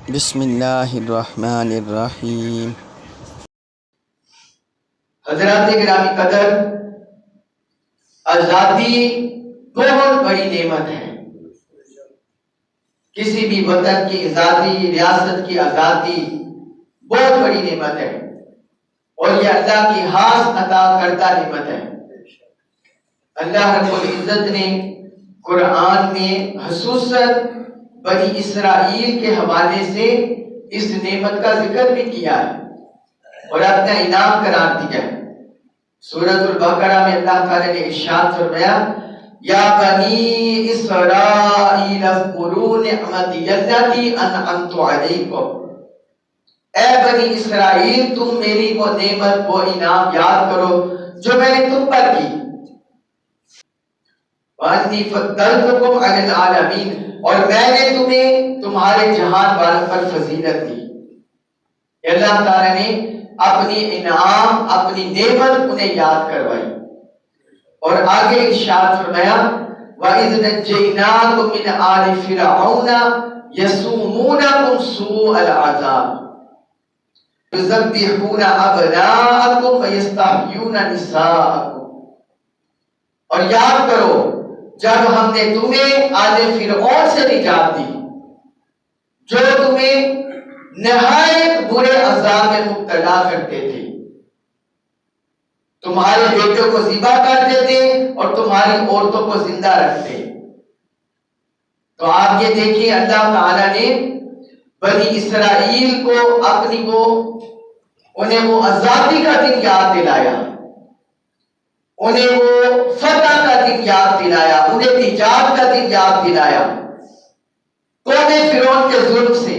بسم اللہ الرحمن الرحیم۔ حضرات گرامی قدر، آزادی بہت بڑی نعمت ہے۔ کسی بھی وطن کی آزادی، ریاست کی آزادی بہت بڑی نعمت ہے، اور یہ اللہ کی خاص عطا کردہ نعمت ہے۔ اللہ رب العزت نے قرآن میں خصوصاً بنی اسرائیل کے حوالے سے اس نعمت کا ذکر بھی کیا ہے اور اپنا انعام قرار دیا ہے۔ سورۃ البقرہ میں اللہ تعالی نے ارشاد فرمایا، یا بنی اسرائیل اذکروا نعمتی التی انعمت علیکم، اے بنی اسرائیل تم میری وہ نعمت، وہ انعام یاد کرو جو میں نے تم پر کی۔ وَأَنِّي فَضَّلْتُكُمْ عَلَى الْعَالَمِينَ، اور میں نے تمہیں تمہارے جہان والوں پر فضیلت دی۔ اللہ تعالی نے اپنی انعام، اپنی نعمت انہیں یاد کروائی، اور آگے ارشاد فرمایا، وَإِذْ نَجَّيْنَاكُمْ مِنْ آلِ فِرْعَوْنَ يَسُومُونَكُمْ سُوءَ الْعَذَابِ يُذَبِّحُونَ أَبْنَاءَكُمْ وَيَسْتَحْيُونَ نِسَاءَكُمْ، اور یاد کرو جب ہم نے تمہیں آل فرعون سے نجات دی، جو تمہیں نہایت برے عذاب میں مبتلا کرتے تھے، تمہارے بیٹوں کو ذبح کرتے تھے اور تمہاری عورتوں کو زندہ رکھتے۔ تو آپ یہ دیکھیں، اللہ تعالی نے بنی اسرائیل کو انہیں وہ آزادی کا دن یاد دلایا، انہیں وہ فتح کا دن یاد دلایا، انہیں نجات کا دن یاد دلایا قوم فرعون کے ظلم سے۔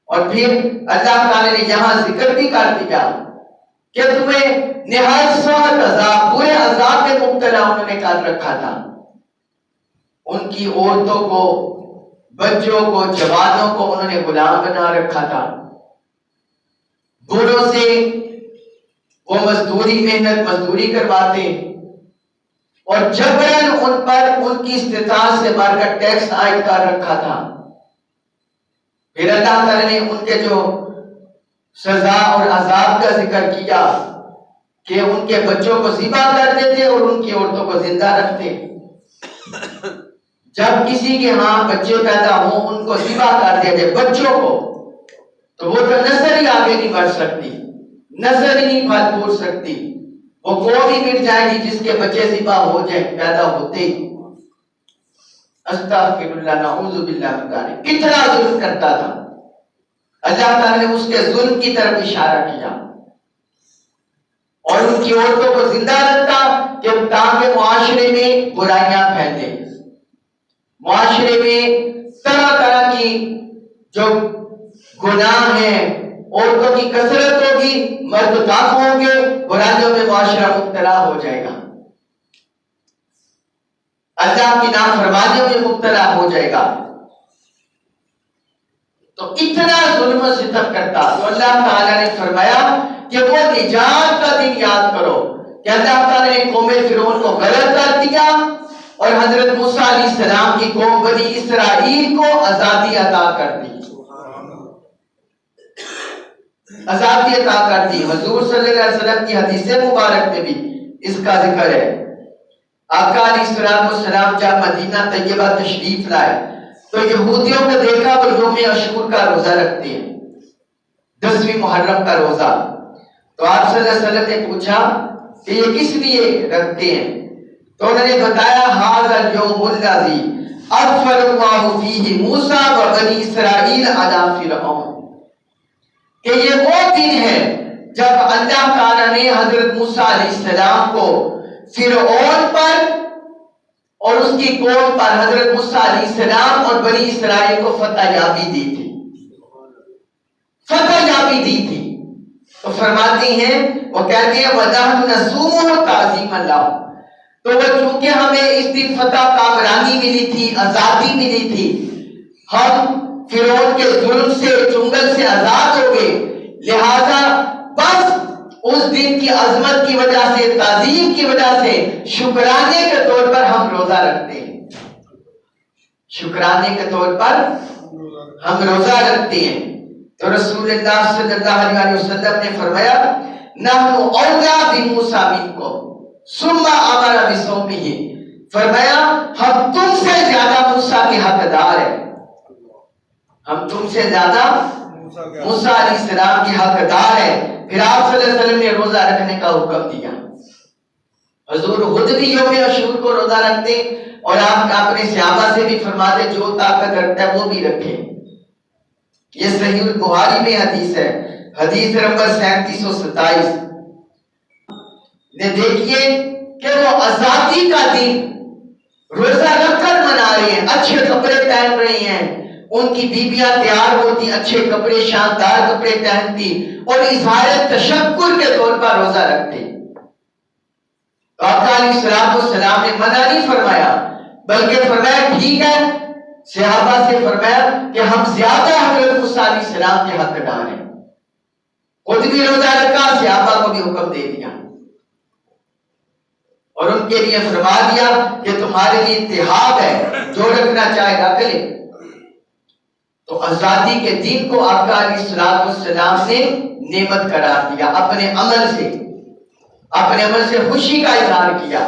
اور پھر اللہ تعالی نے یہاں ذکر بھی کر دیا کہ تمہیں نہایت سخت عذاب، برے عذاب میں مبتلا انہوں نے کر رکھا تھا۔ ان کی عورتوں کو، بچوں کو، جوانوں کو انہوں نے غلام بنا رکھا تھا۔ بوڑھوں سے وہ محنت مزدوری کرواتے، اور جبراً ان پر ان کی استطاعت سے بڑھ کر ٹیکس عائد کر رکھا تھا۔ پھر اللہ تعالی نے ان کے جو سزا اور عذاب کا ذکر کیا کہ ان کے بچوں کو ذبح کرتے تھے اور ان کی عورتوں کو زندہ رکھتے۔ جب کسی کے ہاں بچے پیدا ہوں ان کو ذبح کر دیا جائے، بچوں کو، تو وہ تو نسل ہی آگے نہیں بڑھ سکتی، نسل ہی نہیں پھل پھول سکتی، وہ قوم ہی مٹ جائے گی جس کے بچے ذبح ہو جائیں پیدا ہوتے ہی۔ استغفر اللہ، نعوذ باللہ من ذالک، کتنا ظلم کرتا تھا۔ اللہ تعالی نے اس کے ظلم کی طرف اشارہ کیا اور ان کی عورتوں کو زندہ رکھتا کہ تاکہ معاشرے میں برائیاں پھیلیں، معاشرے میں طرح طرح کی جو گناہ ہیں، عورتوں کی کثرت ہوگی، مرد کم ہوں گے، برائیوں میں معاشرہ مبتلا ہو جائے گا، اللہ کی نافرمانیوں میں مبتلا ہو جائے گا۔ تو اتنا ظلم و ستم کرتا، تو اللہ تعالی نے فرمایا کہ وہ نجات کا دن یاد کرو کہ اللہ تعالی نے قوم فرعون کو غلط کر دیا اور حضرت موسیٰ علیہ السلام کی قوم بنی اسرائیل کو آزادی عطا کر دی، آزادی عطا کر دی۔ حضور صلی اللہ علیہ وسلم کی حدیث مبارک میں بھی اس کا ذکر ہے۔ آقا علیہ السلام جب مدینہ طیبہ تشریف لائے تو یہودیوں کو دیکھا وہ یوم عاشور کا روزہ رکھتے ہیں، 10ویں محرم کا روزہ۔ تو آپ صلی اللہ علیہ وسلم نے پوچھا کہ یہ کس لیے رکھتے ہیں؟ تو انہوں نے بتایا، ھذا الیوم الذی اظفر اللہ فیہ موسیٰ و بنی اسرائیل علی فرعون، کہ یہ وہ دن ہے جب اللہ تعالیٰ نے حضرت موسیٰ علیہ السلام کو فرعون پر اور اس کی قوم پر، حضرت موسیٰ علیہ السلام اور بنی اسرائیل کو فتح یابی دی تھی، فتح یابی دی تھی۔ تو فرماتی ہیں، وہ کہتے ہیں وَنَحْنُ نَصُومُهُ تَعْظِيمًا لَهُ، تو وہ چونکہ ہمیں اس دن فتح کامرانی ملی تھی، آزادی ملی تھی، ہم فرعون کے ظلم سے، چنگل سے آزاد ہو گئے، لہذا بس اس دن کی عظمت کی وجہ سے، تعظیم کی وجہ سے، شکرانے کے طور پر ہم روزہ رکھتے ہیں، شکرانے کے طور پر ہم روزہ رکھتے ہیں، تو رسول اللہ صلی اللہ علیہ وسلم نے فرمایا نحن اولا بموسیٰ منکم ثم امر بصومہ، فرمایا ہم تم سے زیادہ موسیٰ کے حقدار ہیں، ہم تم سے زیادہ موسیٰ علیہ السلام کے حقدار ہیں۔ پھر آپ صلی اللہ علیہ وسلم نے روزہ رکھنے کا حکم دیا۔ حضور خود بھی یوم عاشور کو روزہ رکھتے اور آپ اپنے صحابہ سے بھی فرماتے جو طاقت رکھتا ہے وہ بھی رکھے۔ یہ صحیح البخاری میں حدیث ہے، حدیث نمبر 3727۔ نے دیکھیے کہ وہ آزادی کا دن روزہ رکھ کر منا رہے ہیں، اچھے کپڑے پہن رہے ہیں، ان کی بیویاں تیار ہوتی، اچھے کپڑے شاندار کپڑے پہنتی اور اظہار تشکر کے طور پر روزہ رکھتے۔ آقا علیہ السلام نے منع نہیں فرمایا، بلکہ فرمایا ٹھیک ہے، صحابہ سے فرمایا کہ ہم زیادہ حضرت موسیٰ علیہ السلام کے حقدار ہیں، خود بھی روزہ رکھا، صحابہ کو بھی حکم دے دیا اور ان کے لیے فرما دیا کہ تمہارے لیے اتحاد ہے، جو رکھنا چاہے رکھ لے۔ تو آزادی کے دن کو آقا علیہ السلام نے نعمت قرار دیا، اپنے عمل سے خوشی کا اظہار کیا۔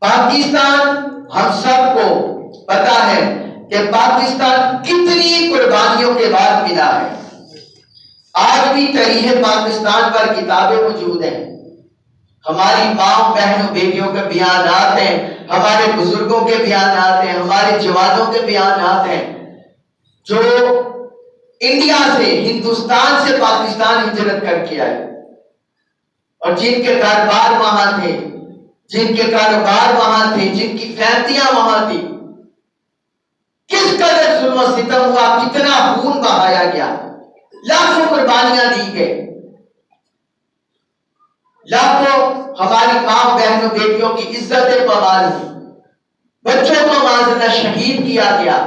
پاکستان ہم سب کو پتا ہے کہ پاکستان کتنی قربانیوں کے بعد ملا ہے، آج بھی تاریخ پاکستان پر کتابیں موجود ہیں، ہماری ماں بہنوں بیٹیوں کے بیانات ہیں، ہمارے بزرگوں کے بیانات ہیں، ہمارے جوانوں کے بیانات ہیں جو انڈیا سے ہندوستان سے پاکستان ہجرت کر کے آئے اور جن کے کاروبار وہاں تھے، جن کی فیملیاں وہاں تھی، کس قدر ظلم و ستم ہوا، کتنا خون بہایا گیا، لاکھوں قربانیاں دی گئی، لاکھوں ہماری ماں بہنوں بیٹیوں کی عزتیں پامال ہوئی، بچوں کو معذرہ شہید کیا گیا،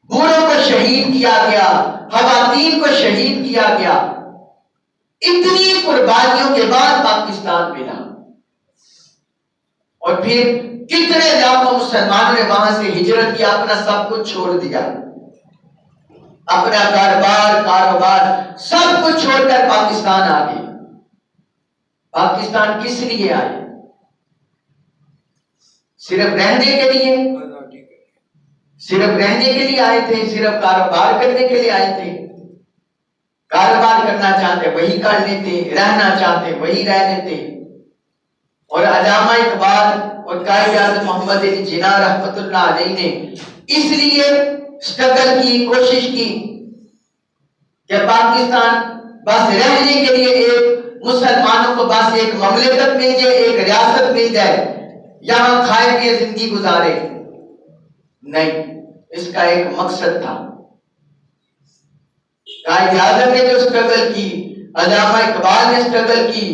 بوڑھوں کو شہید کیا گیا، خواتین کو شہید کیا گیا۔ اتنی قربانیوں کے بعد پاکستان ملا اور پھر کتنے لاکھوں مسلمانوں نے وہاں سے ہجرت کیا، اپنا سب کچھ چھوڑ دیا، اپنا کاروبار سب کچھ چھوڑ کر پاکستان آ گئے۔ پاکستان کس لیے آئے؟ صرف رہنے کے لیے؟ صرف رہنے کے لیے آئے تھے؟ صرف کاروبار کرنے کے لیے آئے تھے؟ کاروبار کرنا چاہتے وہی کر لیتے، رہنا چاہتے وہی رہ لیتے۔ اور علامہ اقبال اور قائد اعظم محمد علی جناح رحمت اللہ علیہ نے اس لیے سٹرگل کی، کوشش کی کہ پاکستان بس رہنے کے لیے ایک مسلمانوں کو بس ایک مملکت مل جائے، ایک ریاست مل جائے، یہاں کھائے پیے زندگی گزارے، نہیں، اس کا ایک مقصد تھا۔ قائد اعظم نے جو سٹرگل کی، علامہ اقبال نے سٹرگل کی،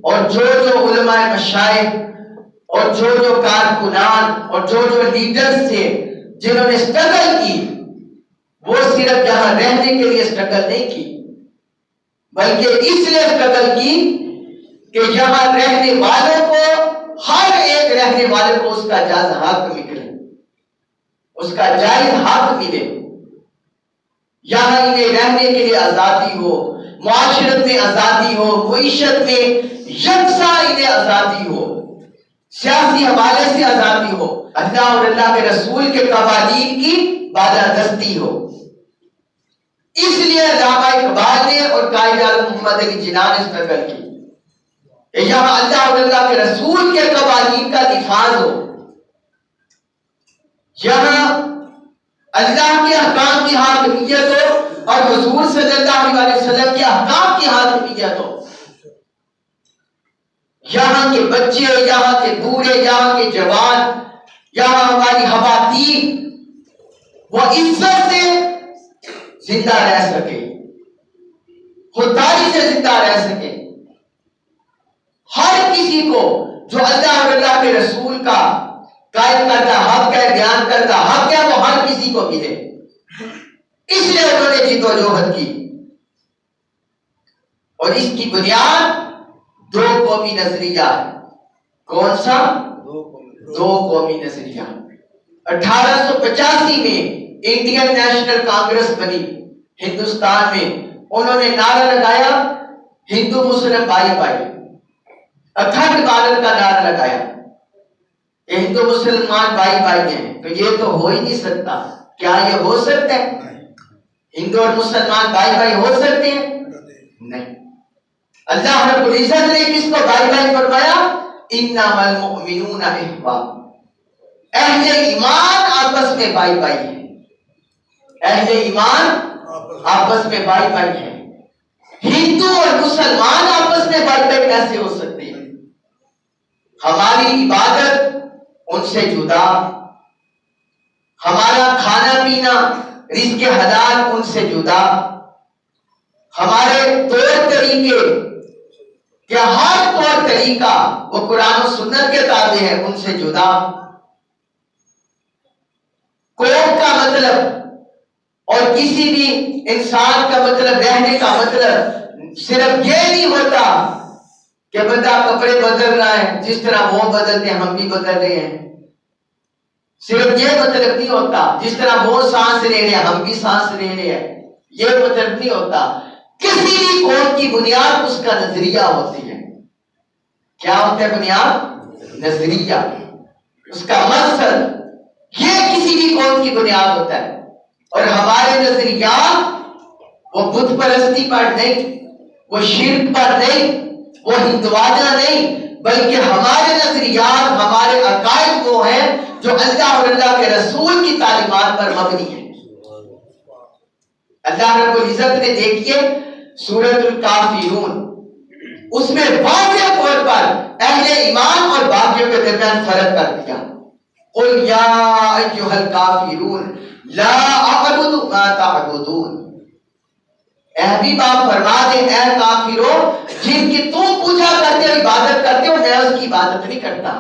اور جو علماء مشائخ اور جو کارکنان اور جو لیڈرز تھے جنہوں نے سٹرگل کی، وہ صرف یہاں رہنے کے لیے سٹرگل نہیں کی، بلکہ اس لیے سٹرگل کی کہ یہاں رہنے والوں کو، ہر ایک رہنے والے کو اس کا جائز حق ملے، اس کا جائز حق ملے، یہاں انہیں رہنے کے لیے آزادی ہو، معاشرت میں آزادی ہو، معیشت میں یکساں انہیں آزادی ہو، سیاسی حوالے سے آزادی ہو، اللہ اور اللہ کے رسول کے قوانین کی بالادستی ہو۔ اس لیے علامہ اقبال نے اور قائد اعظم محمد علی جناح نے سٹرگل کی کہ یہاں اللہ اور اللہ کے رسول کے قوانین کا نفاذ ہو، یہاں اللہ کے احکام کی حاکمیت ہو اور حضور صلی اللہ علیہ وسلم کے احکام کی حاکمیت ہو، یہاں کے بچے، یہاں کے بوڑھے، یہاں کے جوان، یہاں ہماری خواتین وہ عزت سے زندہ رہ سکے، خودداری سے زندہ رہ سکے، ہر کسی کو جو اللہ اور اللہ کے رسول کا قائم کردہ حق ہے، بیان کردہ حق ہے، وہ ہر کسی کو ملے۔ اس لیے انہوں نے جدوجہد کی اور اس کی بنیاد دو قومی نظریہ ہے۔ کون سا؟ دو قومی نظریہ۔ 1885 میں انڈین نیشنل کانگریس بنی ہندوستان میں، انہوں نے نعرہ لگایا ہندو مسلم بھائی بھائی، اکھنڈ بھارت کا نعرہ لگایا کہ ہندو مسلمان بھائی بھائی ہیں، تو یہ تو ہو ہی نہیں سکتا۔ کیا یہ ہو سکتا ہے؟ ہندو اور مسلمان بھائی بھائی ہو سکتے ہیں؟ نہیں۔ اللہ رب العزت نے کس کو بھائی بھائی فرمایا؟ انما المؤمنون اخوہ، اہل ایمان آپس میں بھائی بھائی ہیں، اہل ایمان آپس میں بھائی بھائی ہیں۔ ہندو اور مسلمان آپس میں بھائی بھائی کیسے ہو سکتے ہیں؟ ہماری عبادت ان سے جدا، ہمارا کھانا پینا رزق حلال ان سے جدا، ہمارے طور طریقے کہ ہر طور طریقہ وہ قرآن و سنت کے تابع ہے، ان سے جدا۔ قوم کا مطلب اور کسی بھی انسان کا مطلب، رہنے کا مطلب صرف یہ نہیں ہوتا کہ بندہ کپڑے بدل رہا ہے، جس طرح وہ بدلتے ہیں ہم بھی بدل رہے ہیں۔ صرف یہ مطلب نہیں ہوتا جس طرح وہ سانس لے رہے ہیں ہم بھی سانس لے رہے ہیں، یہ مطلب نہیں ہوتا۔ کسی بھی قوم کی بنیاد اس کا نظریہ ہوتی ہے۔ کیا ہوتا ہے بنیاد؟ نظریہ، اس کا مقصد، یہ کسی بھی قوم کی بنیاد ہوتا ہے۔ اور ہمارے نظریات وہ بت پرستی پر نہیں، وہ شرک پر نہیں، وہ ہندوانہ نہیں، بلکہ ہمارے نظریات، ہمارے عقائد وہ ہیں جو اللہ اور اللہ کے رسول کی تعلیمات پر مبنی ہیں۔ اللہ رب العزت نے دیکھیے سورۃ الکافرون، اس میں واضح طور پر اہل ایمان اور باغیوں کے درمیان فرق کر دیا۔ قل یا ایھا الکافرون لا اعبد ما تعبدون، اے حبیب آپ فرما دیں اے کافرو، جن کی تم پوجا کرتے ہو عبادت کرتے ہو، میں اس کی عبادت نہیں کرتا۔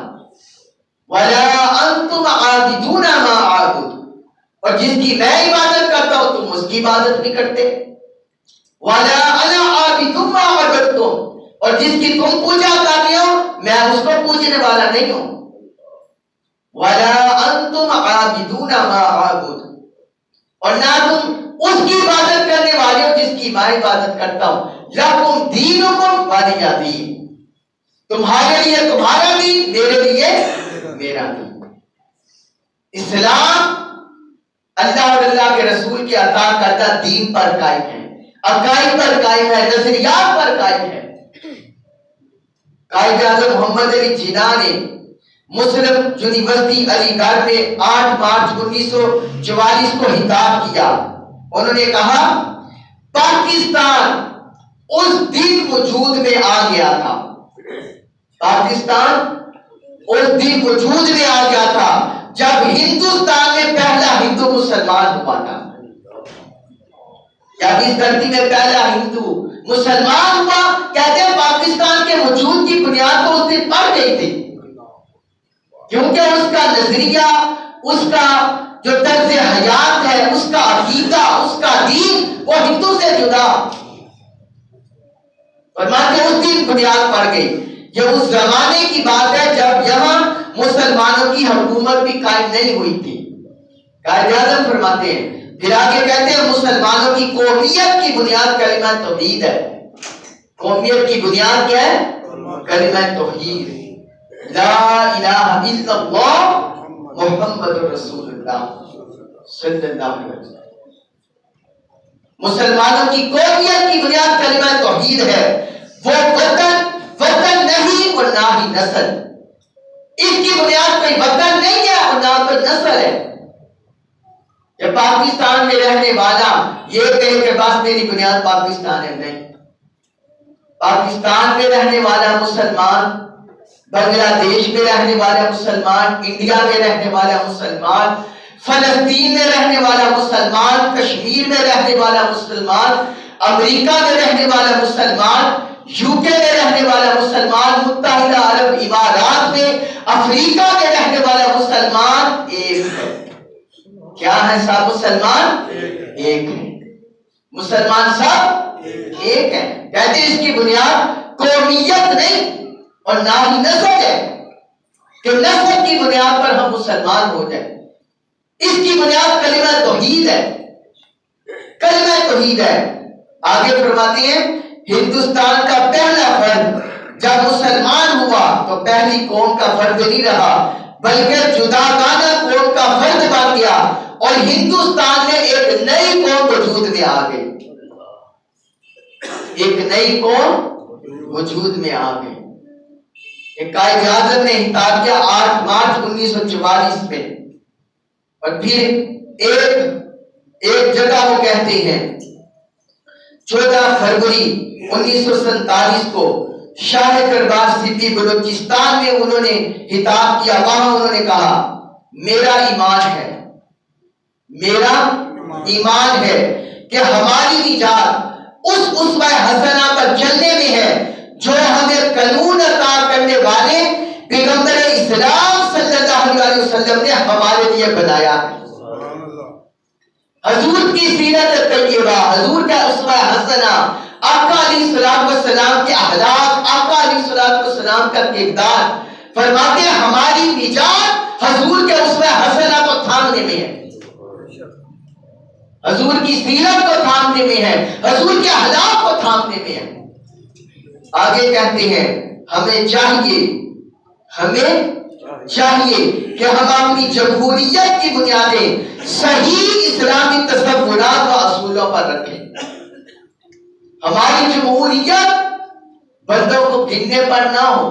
ولا انتم عابدون ما اعبد، اور جس کی میں عبادت کرتا ہوں تم اس کی عبادت نہیں کرتے۔ ولا انا عابد ما عبدتم، اور جس کی تم پوجا کر رہے ہو میں اس کو پوجنے والا نہیں ہوں۔ ولا انتم عابدون ما اعبد، اور نہ تم اس کی عبادت کرنے والے ہو جس کی میں عبادت کرتا ہوں۔ لکم دینکم ولی دین، تمہارے لیے تمہارا دین، میرے لیے میرا دین۔ اسلام اللہ اور اللہ کے رسول کے عطا کردہ دین پر قائم ہے، عقائد پر قائم ہے، نظریات پر قائم ہے۔ قائد اعظم محمد علی جناح نے مسلم یونیورسٹی علی گڑھ میں 8 مارچ 1944 کو خطاب کیا۔ انہوں نے کہا پاکستان اس دن وجود میں آ گیا تھا، پاکستان اس دن وجود میں آ گیا تھا جب ہندوستان میں پہلا ہندو مسلمان ہوا تھا، جب اس دھرتی میں پہلا ہندو مسلمان ہوا۔ کہتے ہیں پاکستان کے وجود کی بنیاد تو اس دن پڑ گئی تھی، کیونکہ اس کا نظریہ، اس کا جو طرز حیات ہے، اس کا عقیدہ، اس کا دین وہ ہندو سے جدا، فرماتے اس دن بنیاد پڑ گئی۔ یہ اس زمانے کی بات ہے جب یہاں مسلمانوں کی حکومت بھی قائم نہیں ہوئی تھی۔ قائد اعظم فرماتے ہیں، پھر آگے کہتے ہیں مسلمانوں کی قومیت کی بنیاد کلمہ توحید ہے۔ قومیت کی بنیاد کیا ہے؟ کلمہ توحید، لا الہ الا اللہ محمد رسول اللہ صلی اللہ علیہ وسلم۔ مسلمانوں کی قومیت کی بنیاد کلمہ توحید ہے۔ وہ وطن نہیں اور نہ ہی نسل، اس کی بنیاد کوئی وطن نہیں ہے اور نہ کوئی نسل ہے۔ کہ پاکستان میں رہنے والا یہ کہے کہ بس میری بنیاد پاکستان ہے، نہیں۔ پاکستان میں رہنے والا مسلمان، بنگلہ دیش میں رہنے والا مسلمان، انڈیا میں رہنے والا مسلمان، فلسطین میں رہنے والا مسلمان، کشمیر میں رہنے والا مسلمان، امریکہ میں رہنے والا مسلمان، یو کے میں رہنے والا مسلمان، متحدہ عرب امارات میں، افریقہ میں رہنے والا مسلمان ایک ہے۔ کیا ہے؟ سب مسلمان ایک ہے، مسلمان سب ایک ہے۔ کہتے ہیں اس کی بنیاد قومیت نہیں اور نہ ہی نسل ہے کہ نسل کی بنیاد پر ہم مسلمان ہو جائیں۔ اس کی بنیاد کلمہ توحید ہے، کلمہ توحید ہے۔ آگے فرماتے ہیں ہندوستان کا پہلا فرد جب مسلمان ہوا تو پہلی قوم کا فرد نہیں رہا بلکہ جداگانہ قوم کا فرد بن گیا، اور ہندوستان میں ایک نئی قوم وجود میں آ گئی، ایک نئی قوم وجود میں آ گئی۔ ایک قائد اعظم نے خطاب کیا 8 مارچ 1944 میں، اور پھر ایک جگہ وہ کہتے ہیں 14 فروری 1947 کو شاہ دربار سپی بلوچستان میں انہوں نے خطاب کیا۔ وہاں انہوں نے کہا میرا ایمان ہے کہ ہماری نجات اس اسوہ حسنہ پر چلنے میں ہے جو ہمیں قانون عطا کرنے والے پیغمبر اسلام صلی اللہ علیہ وسلم نے ہمارے لیے بنایا ہے۔ حضور کی سیرت طیبہ، حضور کا اسوہ حسنہ، آقا علیہ السلام کے اخلاق، آقا علیہ السلام کا کردار، فرماتے ہیں ہماری نجات حضور کے اسوہ حسنہ کو تھامنے میں ہے، حضور کی سیرت کو تھامنے میں ہے، حضور کے اخلاق کو تھامنے میں ہے۔ آگے کہتے ہیں ہمیں چاہیے کہ ہم اپنی جمہوریت کی بنیادیں صحیح اسلامی تصورات و اصولوں پر رکھیں۔ ہماری جمہوریت بندوں کو گننے پر نہ ہو،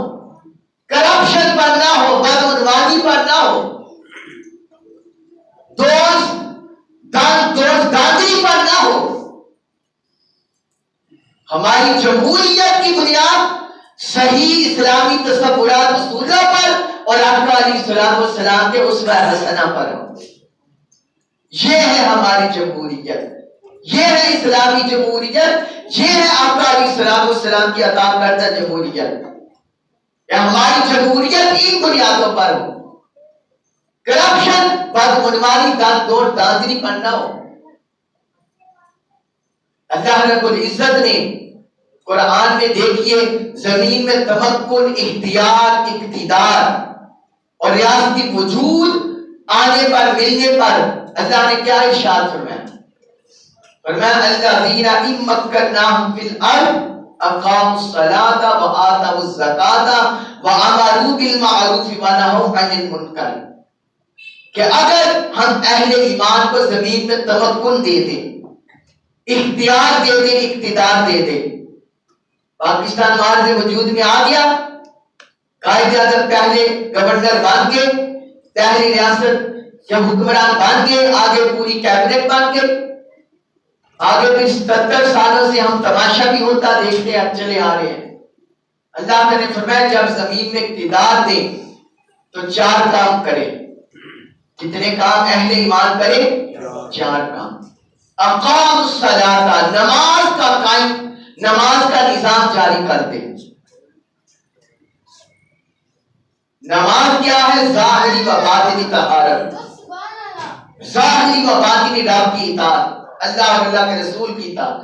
کرپشن پر نہ ہو، بدعنوانی پر نہ ہو، داندی پر نہ ہو۔ ہماری جمہوریت کی بنیاد صحیح اسلامی تصورات اصولوں پر اور آقا علیہ السلام کے اسوہ حسنہ پر ہو۔ یہ ہے ہماری جمہوریت، یہ ہے اسلامی جمہوریت، یہ ہے آقا علیہ السلام کی عطا کردہ جمہوریت۔ کہ ہماری جمہوریت ان بنیادوں پر ہو، کرپشن، بدعنوانی، داندلی پر نہ ہو۔ اللہ رب العزت نے قرآن میں دیکھیے زمین میں تمکن، اختیار، اقتدار اور ریاستی وجود آنے پر، ملنے پر اللہ نے کیا ارشاد فرمایا؟ فرمایا الذین ان مکناہم فی الارض اقاموا الصلاۃ وآتوا الزکاۃ وامروا بالمعروف ونہوا عن المنکر، کہ اگر ہم اہل ایمان کو زمین میں تمکن دے دیں، اختیار دے دیں، اقتدار دے دیں، پاکستان مارز وجود میں آ گیا، قائد اعظم پہلے گورنر بن گئے، پہلی ریاست کے حکمران بن گئے، آگے پوری کیبنٹ بن گئے، آگے پھر 77 سالوں سے ہم تماشا بھی ہوتا دیکھتے چلے آ رہے ہیں۔ اللہ نے فرمایا جب زمین میں اقتدار دیں تو 4 کام کریں۔ کتنے کام اہل ایمان کرے؟ 4 کام۔ اقام الصلاۃ، نماز کا نظام جاری کر دے۔ نماز کیا ہے؟ ظاہری و باطنی طہارت، ظاہری و باطنی رب کی اطاعت، اللہ اور اللہ کے رسول کی اطاعت،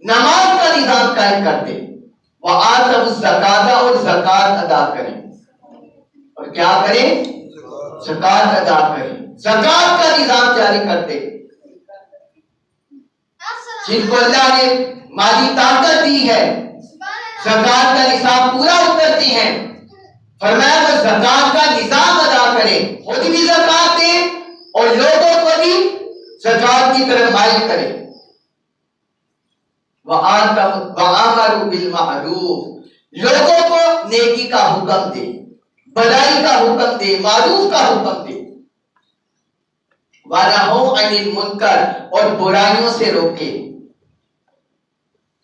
نماز کا نظام قائم کر دے۔ وآتوا الزکاۃ، اور زکات ادا کریں، اور کیا کریں؟ زکات ادا کریں، زکات کا نظام جاری کر دے۔ جن کو اللہ نے مالی طاقت دی ہے زکات کا نصاب پورا اترتے ہیں، فرمایا وہ زکات کا نظام ادا کریں، خود بھی زکات دیں اور لوگوں کو بھی زکات کی طرف مائل کریں۔ وَآمَرُوا بِالْمَعْرُوفِ، لوگوں کو نیکی کا حکم دے، بھلائی کا حکم دے، معروف کا حکم دے۔ وَنَهَوْا عَنِ الْمُنکَرِ، اور برائیوں سے روکے،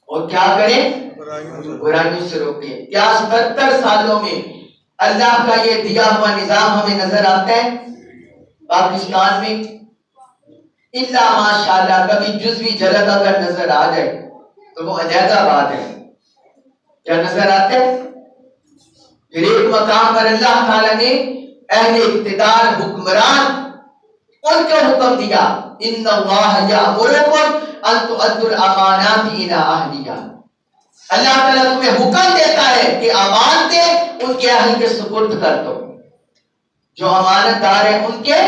اور کیا کریں؟ برائیوں سے روکے۔ کیا 77 سالوں میں اللہ کا یہ دیا ہوا نظام ہمیں نظر آتا ہے پاکستان میں؟ الا ماشاءاللہ کبھی جزوی جھلک اگر نظر آ جائے تو وہ علیحدہ بات ہے۔ کیا نظر آتا ہے؟ پھر ایک مقام پر اللہ تعالیٰ نے اہل اقتدار، حکمران، ان کو حکم دیا ان اللہ یأمرکم ان تؤدوا الامانات الی اہلیہا، اللہ تعالیٰ تمہیں حکم دیتا ہے کہ امانتیں ان کے اہل کے سپرد کر دو، جو امانت دار ہیں ان کے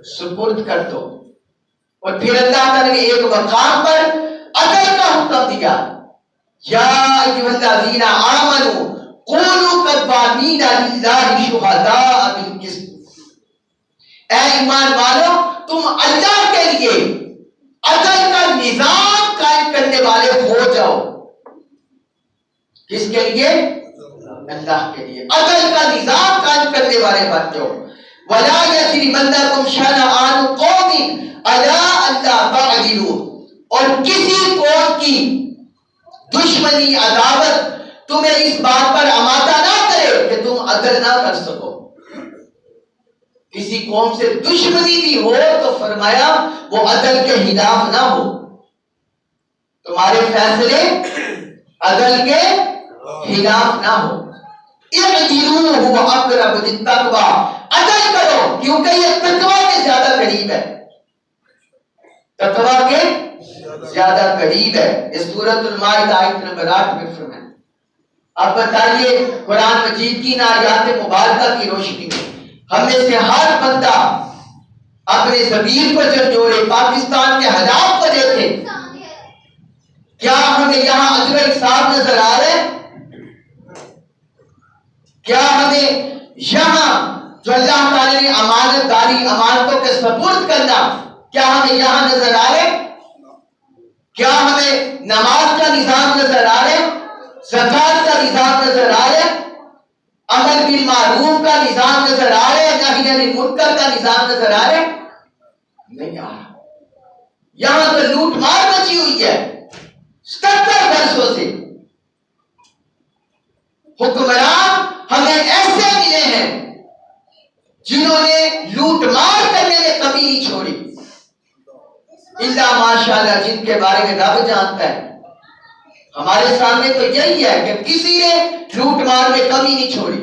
سپرد کر دو. اور پھر اللہ تعالیٰ نے ایک مقام پر عدل کا حکم دیا. یا ایھا الذین آمنوا قولوا قوامین للہ شہداء بالقسط. اے ایمان والو تم اللہ کے لیے عدل کا نظام قائم کرنے والے ہو جاؤ. کس کے لیے؟ اللہ کے لیے عدل کا نظام قائم کرنے والے بن جاؤ. وَلَا يَجْرِمَنَّكُمْ شَنَآنُ قَوْمٍ عَلَىٰ أَلَّا تَعْدِلُوا. اور کسی قوم کی دشمنی عداوت تمہیں اس بات پر آمادہ نہ کرے کہ تم عدل نہ کر سکو. کسی قوم سے دشمنی بھی ہو تو فرمایا وہ عدل کے خلاف نہ ہو. تمہارے فیصلے عدل کے خلاف نہ ہو. اعدلوا هو اقرب للتقوی. عدل کرو کیونکہ یہ تقوی کے زیادہ قریب ہے. تقوی کے زیادہ قریب ہے. یہ سورۃ المائدہ آیت نمبر 8 میں فرمایا. اب بتائیے قرآن مجید کی آیات مبارکہ کی روشنی میں ہم میں سے ہر بندہ اپنے ضمیر کو جھنجھوڑے, پاکستان کے حالات کو دیکھے. کیا ہمیں یہاں اجر و انصاف نظر آ رہے ہیں؟ کیا ہمیں یہاں جو اللہ تعالی نے امانت داری, امانتوں کے سپرد کرنا, کیا ہمیں یہاں نظر آ رہے؟ کیا ہمیں نماز کا نظام نظر آ رہے, زکات کا نظام نظر آ رہے, امر بالمعروف کا نظام نظر آ رہے, نہی عن المنکر کا نظام نظر آ رہے؟ نہیں آ رہا. یہاں تو لوٹ مار مچی ہوئی ہے 70 برسوں سے. حکمران ہمیں ایسے ملے ہیں جنہوں نے لوٹ مار کرنے میں کمی نہیں چھوڑی, اللہ ماشاءاللہ جن کے بارے میں رب جانتا ہے. ہمارے سامنے تو یہی ہے کہ کسی نے لوٹ مار میں کمی نہیں چھوڑی.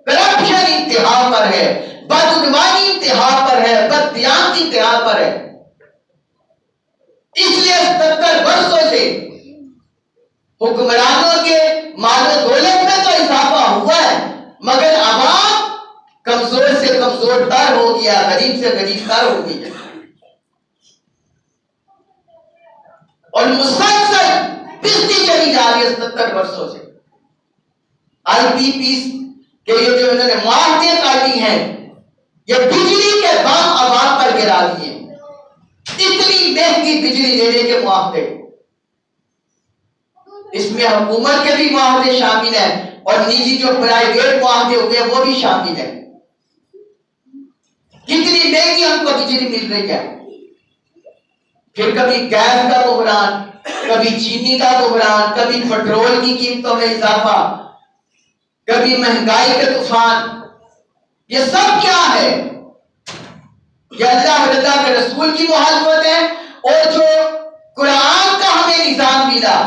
کرپشن انتہا پر ہے, بدعنوانی انتہا پر ہے, بددیانتی انتہا پر ہے. اس لیے 70 برسوں سے حکمرانوں کے مال و دولت میں تو اضافہ ہوا ہے, مگر عوام کمزور سے کمزور تر ہو گیا, غریب سے غریب تر ہو گئی ہے. اور مسلسل پستی چلی جا رہی ہے 70 برسوں سے. آئی پی پیس کے یہ جو انہوں نے معاہدے کاٹی ہیں, یہ بجلی کے دام عوام پر گرا دیے. اتنی مہنگی بجلی لینے کے معاہدے, اس میں حکومت کے بھی معاہدے شامل ہیں اور نجی جو پرائیویٹ معاہدے ہوئے وہ بھی شامل ہیں. کتنی مہنگی ہم کو بجلی مل رہی ہے. پھر کبھی گیس کا بحران, کبھی چینی کا بحران, کبھی پیٹرول کی قیمتوں میں اضافہ, کبھی مہنگائی کے طوفان. یہ سب کیا ہے؟ یہ اللہ اور اللہ کے رسول کی مخالفت ہے. اور جو قرآن کا ہمیں نظام ملا,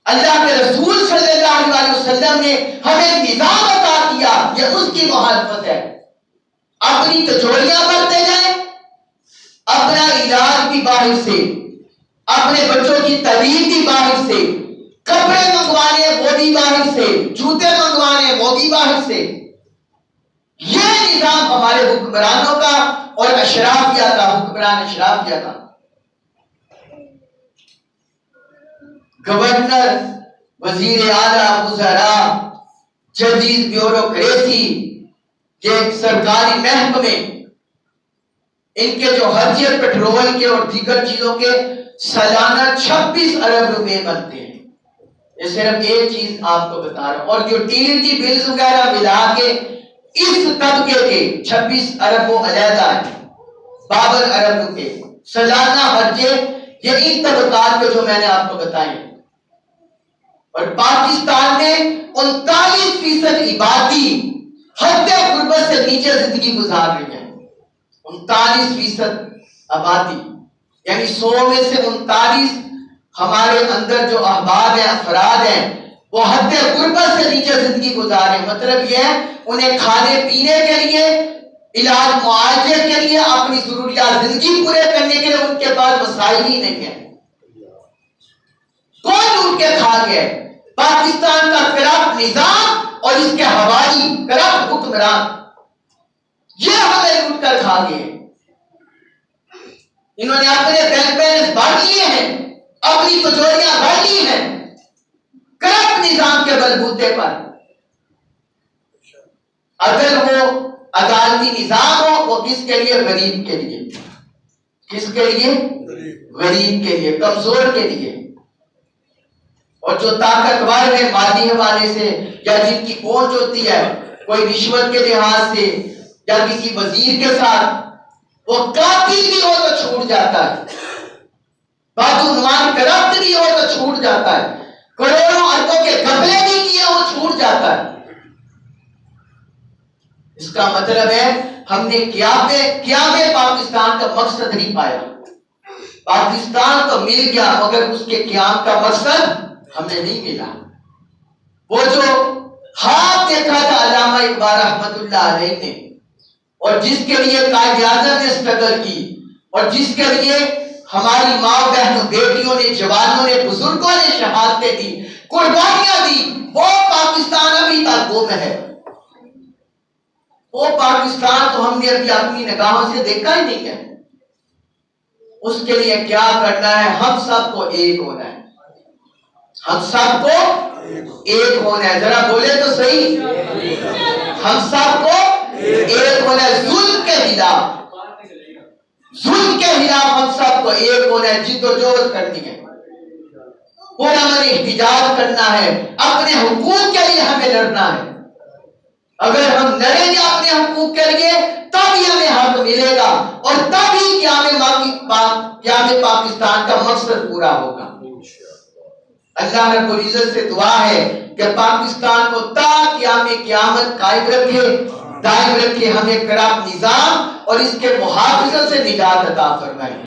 اللہ کے رسول صلی اللہ علیہ وسلم نے ہمیں نظام عطا کیا, یہ اس کی مخالفت ہے. اپنی تجوریاں بنتے جائیں, اپنا علاج بھی باہر سے, اپنے بچوں کی تعلیم بھی باہر سے, کپڑے منگوانے وہ بھی باہر سے, جوتے منگوانے وہ بھی باہر سے. یہ نظام ہمارے حکمرانوں کا اور اشرافیہ کا, حکمران اشرافیہ کا. گورنر, وزیر اعلیٰ, وزراء, جدید بیوروکریسی, یہ سرکاری محکمے, ان کے جو خرچے پیٹرول کے اور دیگر چیزوں کے سالانہ 26 ارب روپے بنتے ہیں. یہ صرف ایک چیز آپ کو بتا رہا ہوں. اور یوٹیلیٹی بلز وغیرہ ملا کے اس طبقے کے 26 ارب وہ علیحدہ ہے, 52 ارب روپے سالانہ خرچے, یہ ان طبقات کے جو میں نے آپ کو بتائے. اور پاکستان میں 39% آبادی حد غربت سے نیچے زندگی گزار رہی ہے. 39% آبادی, یعنی 100 میں سے 39 ہمارے اندر جو احباب ہیں, افراد ہیں, وہ حد غربت سے نیچے زندگی گزارے. مطلب یہ ہے انہیں کھانے پینے کے لیے, علاج معالجے کے لیے, اپنی ضروریات زندگی پورے کرنے کے لیے ان کے پاس وسائل ہی نہیں ہے. کون لوٹ کے کھا گیا؟ پاکستان کا کرپٹ نظام اور اس کے حوالی کرپٹ حکمران. یہ ہمیں لوٹ کر کھا گئے. انہوں نے اپنے بینک بیلنس بڑھ لیے ہیں, اپنی تجوریاں بڑھ لی ہیں کرپٹ نظام کے بلبوتے پر. اگر وہ عدالتی نظام ہو, وہ کس کے لیے؟ غریب کے لیے. کس کے لیے؟ غریب کے لیے, کمزور کے لیے. اور جو طاقتور ہے مالی حوالے سے, یا جن کی پہنچ ہوتی ہے کوئی رشوت کے لحاظ سے یا کسی وزیر کے ساتھ, وہ قاتل بھی ہو تو چھوٹ جاتا ہے, بدعنوان کرپٹ بھی ہو تو چھوٹ جاتا ہے, کروڑوں اربوں کے گھپلے بھی کیے ہو چھوٹ جاتا ہے. اس کا مطلب ہے ہم نے قیام پاکستان کا مقصد نہیں پایا. پاکستان تو مل گیا مگر اس کے قیام کا مقصد ہمیں نہیں ملا. وہ جو خواب دیکھا تھا علامہ اقبال رحمت اللہ علیہ نے, اور جس کے لیے قائد اعظم نے اسٹرگل کی, اور جس کے لیے ہماری ماں بہنوں, بیٹیوں نے, جوانوں نے, بزرگوں نے شہادتیں دی, قربانیاں دی, وہ پاکستان ابھی تک گم ہے. وہ پاکستان تو ہم نے ابھی اپنی نگاہوں سے دیکھا ہی نہیں ہے. اس کے لیے کیا کرنا ہے؟ ہم سب کو ایک ہونا ہے. ہم سب کو ایک ہونا ہے. ذرا بولے تو صحیح, ہم سب کو ایک ہونا ہے. ظلم کے خلاف ہم سب کو ایک ہونا ہے. جد و جہد کرنی ہے, پرامن احتجاج کرنا ہے, اپنے حقوق کے لیے ہمیں لڑنا ہے. اگر ہم لڑیں گے اپنے حقوق کے لیے تب ہی ہمیں حق ملے گا, اور تب ہی قیام پاکستان کا مقصد پورا ہوگا. اللہ رب العزت سے دعا ہے کہ پاکستان کو تا قیام قیامت قائم رکھے, دائم رکھے, ہمیں کرپٹ نظام اور اس کے محافظت سے نجات عطا فرمائے.